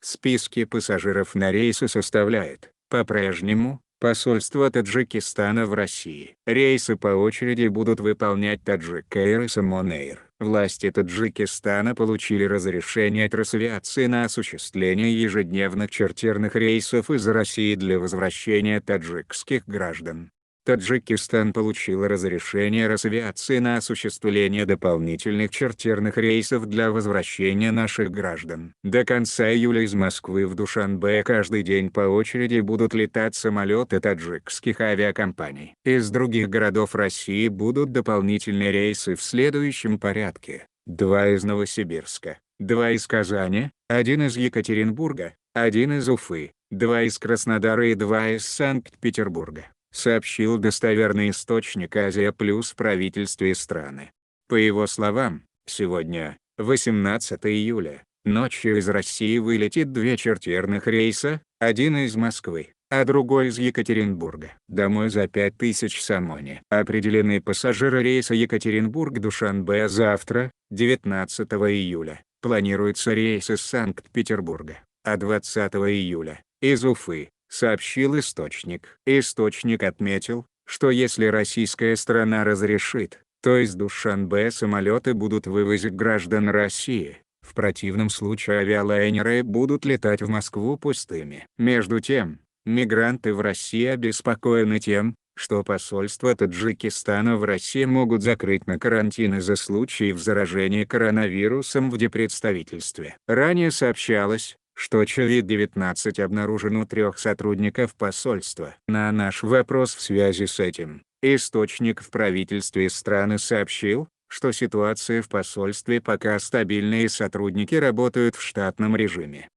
Списки пассажиров на рейсы составляет, по-прежнему, посольство Таджикистана в России. Рейсы по очереди будут выполнять Таджик Air и Самон Air. Власти Таджикистана получили разрешение от Росавиации на осуществление ежедневных чартерных рейсов из России для возвращения таджикских граждан. Таджикистан получил разрешение Росавиации на осуществление дополнительных чартерных рейсов для возвращения наших граждан. До конца июля из Москвы в Душанбе каждый день по очереди будут летать самолеты таджикских авиакомпаний. Из других городов России будут дополнительные рейсы в следующем порядке: 2 из Новосибирска, 2 из Казани, 1 из Екатеринбурга, 1 из Уфы, 2 из Краснодара и 2 из Санкт-Петербурга, сообщил достоверный источник «Азия Плюс» в правительстве страны. По его словам, сегодня, 18 июля, ночью из России вылетит 2 чартерных рейса, один из Москвы, а другой из Екатеринбурга. Домой за 5000 самони. Определены пассажиры рейса Екатеринбург-Душанбе завтра, 19 июля. Планируется рейс из Санкт-Петербурга, а 20 июля, из Уфы, сообщил источник. Источник отметил, что если российская сторона разрешит, то из Душанбе самолеты будут вывозить граждан России. В противном случае авиалайнеры будут летать в Москву пустыми. Между тем, мигранты в России обеспокоены тем, что посольство Таджикистана в России могут закрыть на карантин из-за случаев заражения коронавирусом в диппредставительстве. Ранее сообщалось, что COVID-19 обнаружен у 3 сотрудников посольства. На наш вопрос в связи с этим, источник в правительстве страны сообщил, что ситуация в посольстве пока стабильна и сотрудники работают в штатном режиме.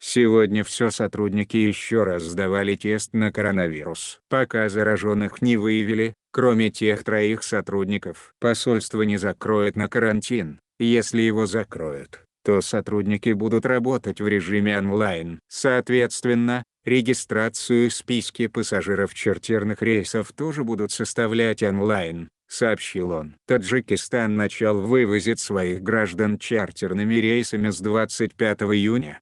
Сегодня все сотрудники еще раз сдавали тест на коронавирус. Пока зараженных не выявили, кроме тех 3 сотрудников. Посольство не закроет на карантин. Если его закроют, то сотрудники будут работать в режиме онлайн. Соответственно, регистрацию в списке пассажиров чартерных рейсов тоже будут составлять онлайн, сообщил он. Таджикистан начал вывозить своих граждан чартерными рейсами с 25 июня.